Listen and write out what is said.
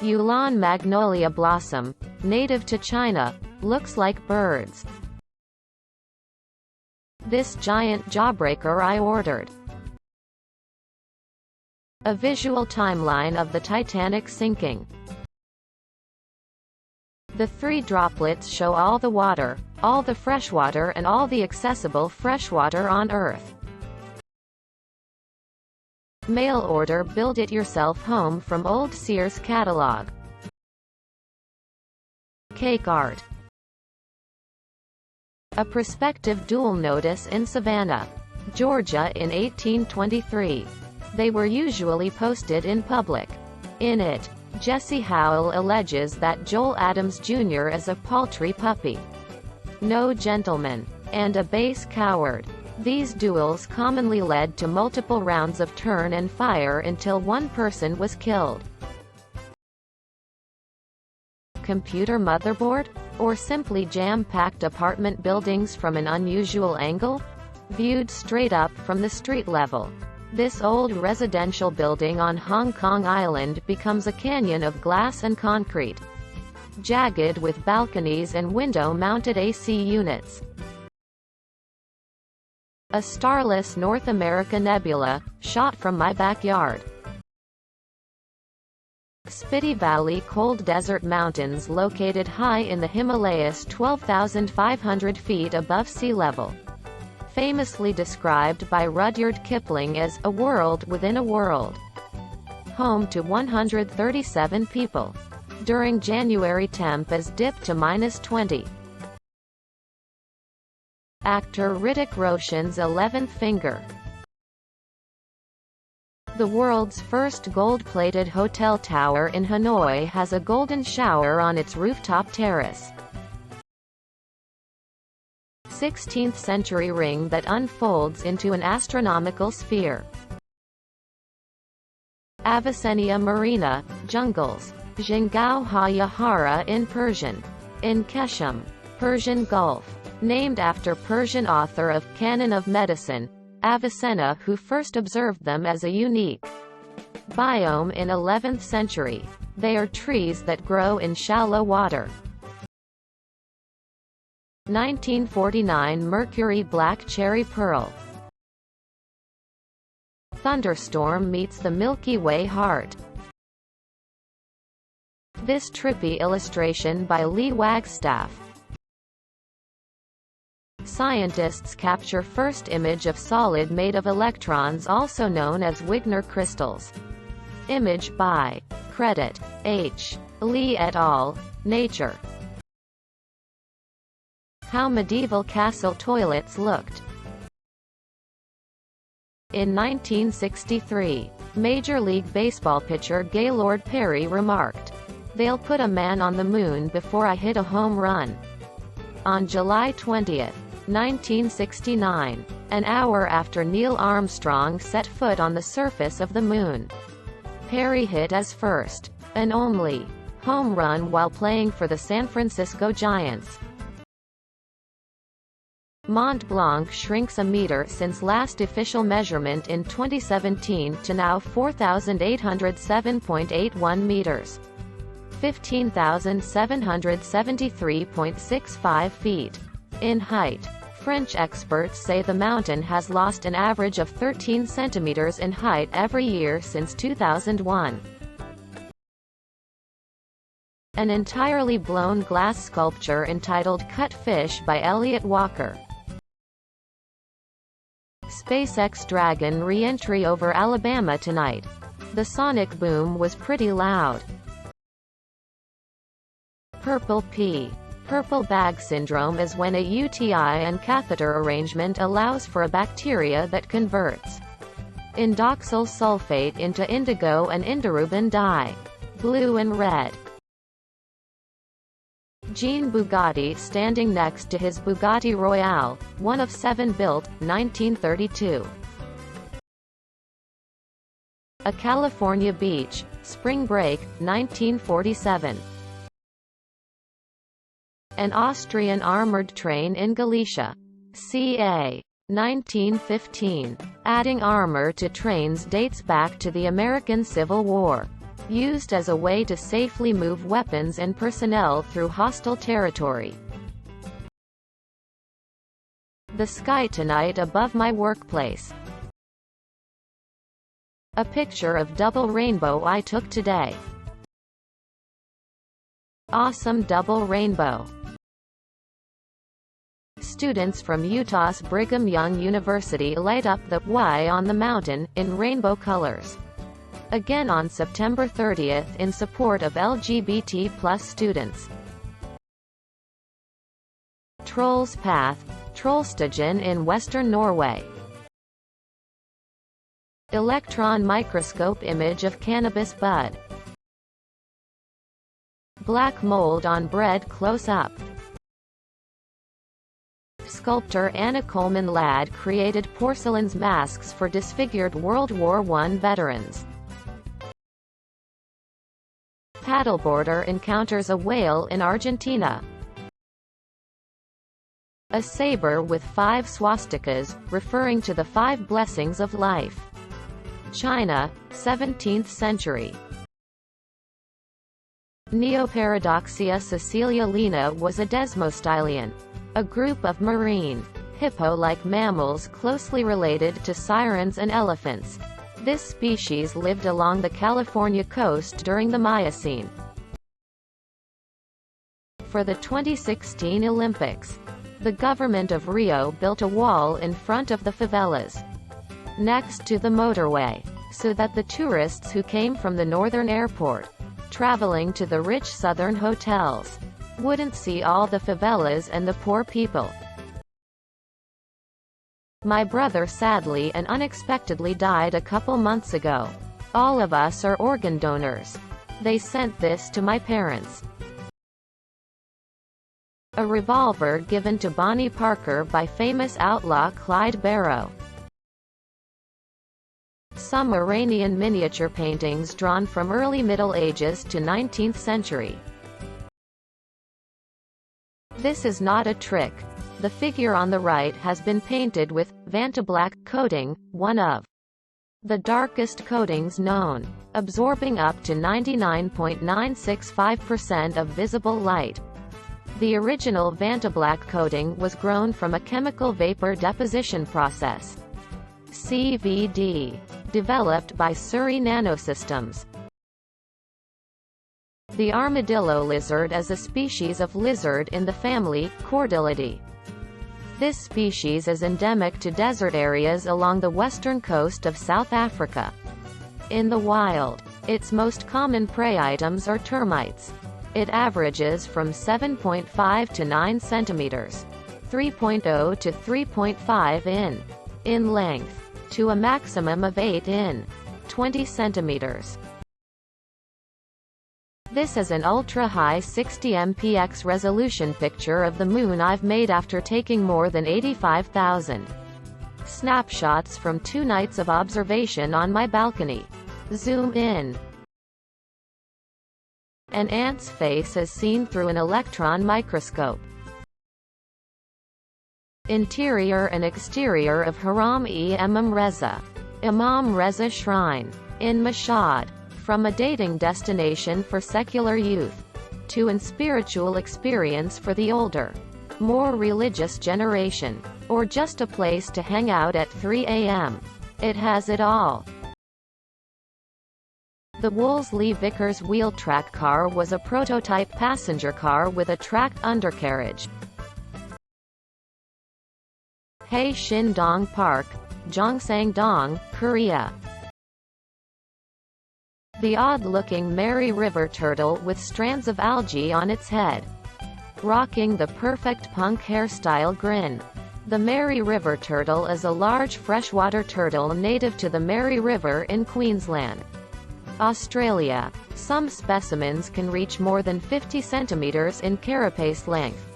Yulon magnolia blossom, native to China, looks like birds. This giant jawbreaker I ordered. A visual timeline of the Titanic sinking. The three droplets show all the water, all the freshwater and all the accessible freshwater on Earth. Mail order build it yourself home from old Sears catalog. Cake art. A prospective dual notice in Savannah, Georgia in 1823. They were usually posted in public. In it, Jesse Howell alleges that Joel Adams Jr. is a paltry puppy, no gentleman, and a base coward. These duels commonly led to multiple rounds of turn and fire until one person was killed. Computer motherboard? Or simply jam-packed apartment buildings from an unusual angle? Viewed straight up from the street level, this old residential building on Hong Kong Island becomes a canyon of glass and concrete, jagged with balconies and window-mounted AC units. A starless North America nebula, shot from my backyard. Spiti Valley cold desert mountains located high in the Himalayas 12,500 feet above sea level. Famously described by Rudyard Kipling as a world within a world. Home to 137 people. During January temp is dipped to -20. Actor Hrithik Roshan's 11th finger. The world's first gold-plated hotel tower in Hanoi has a golden shower on its rooftop terrace. 16th-century ring that unfolds into an astronomical sphere. Avicennia marina, jungles. Jingao ha-Yahara in Persian. In Keshem, Persian Gulf. Named after Persian author of Canon of Medicine, Avicenna, who first observed them as a unique biome in 11th century. They are trees that grow in shallow water. 1949 Mercury Black Cherry Pearl. Thunderstorm meets the Milky Way heart. This trippy illustration by Lee Wagstaff. Scientists capture first image of solid made of electrons, also known as Wigner crystals. Image by Credit H. Lee et al. Nature. How medieval castle toilets looked. In 1963, Major League Baseball pitcher Gaylord Perry remarked, "They'll put a man on the moon before I hit a home run." On July 20, 1969, an hour after Neil Armstrong set foot on the surface of the moon, Perry hit his first, and only, home run while playing for the San Francisco Giants. Mont Blanc shrinks a meter since last official measurement in 2017 to now 4,807.81 meters. 15,773.65 feet. In height, French experts say the mountain has lost an average of 13 centimeters in height every year since 2001. An entirely blown glass sculpture entitled Cut Fish by Elliot Walker. SpaceX Dragon re-entry over Alabama tonight. The sonic boom was pretty loud. Purple P. Purple bag syndrome is when a UTI and catheter arrangement allows for a bacteria that converts indoxyl sulfate into indigo and indirubin dye. Blue and red. Jean Bugatti standing next to his Bugatti Royale, one of 7 built, 1932. A California beach, spring break, 1947. An Austrian armored train in Galicia. ca. 1915. Adding armor to trains dates back to the American Civil War. used as a way to safely move weapons and personnel through hostile territory. The sky tonight above my workplace. A picture of double rainbow I took today. Awesome double rainbow. Students from Utah's Brigham Young University light up the Y on the mountain in rainbow colors. Again on September 30th in support of LGBT+ students. Troll's Path, Trollstigen in western Norway. Electron microscope image of cannabis bud. Black mold on bread close up. Sculptor Anna Coleman Ladd created porcelain's masks for disfigured World War I veterans. Paddleboarder encounters a whale in Argentina. A saber with 5 swastikas, referring to the 5 blessings of life. China, 17th century. Neoparadoxia caeciliana was a desmostylion, a group of marine, hippo-like mammals closely related to sirens and elephants. This species lived along the California coast during the Miocene. For the 2016 Olympics, the government of Rio built a wall in front of the favelas, next to the motorway, so that the tourists who came from the northern airport, traveling to the rich southern hotels, wouldn't see all the favelas and the poor people. My brother sadly and unexpectedly died a couple months ago. All of us are organ donors. They sent this to my parents. A revolver given to Bonnie Parker by famous outlaw Clyde Barrow. Some Iranian miniature paintings drawn from early Middle Ages to 19th century. This is not a trick. The figure on the right has been painted with Vantablack coating, one of the darkest coatings known, absorbing up to 99.965% of visible light. The original Vantablack coating was grown from a chemical vapor deposition process, CVD, developed by Surrey Nanosystems. The armadillo lizard is a species of lizard in the family Chordilidae. This species is endemic to desert areas along the western coast of South Africa. In the wild, its most common prey items are termites. It averages from 7.5 to 9 centimeters, 3.0 to 3.5 in length, to a maximum of 8 in 20 centimeters. This is an ultra-high 60 mpx resolution picture of the moon I've made after taking more than 85,000 snapshots from 2 nights of observation on my balcony. Zoom in. An ant's face is seen through an electron microscope. Interior and exterior of Haram-e-Imam Reza, Imam Reza Shrine, in Mashhad. From a dating destination for secular youth, to an spiritual experience for the older, more religious generation, or just a place to hang out at 3 a.m. It has it all. The Wolseley-Vickers wheel-track car was a prototype passenger car with a tracked undercarriage. Hae-Shin-dong Park, Gyeongsang-dong, Korea. The odd-looking Mary River turtle with strands of algae on its head, rocking the perfect punk hairstyle grin. The Mary River turtle is a large freshwater turtle native to the Mary River in Queensland, Australia. Some specimens can reach more than 50 centimeters in carapace length.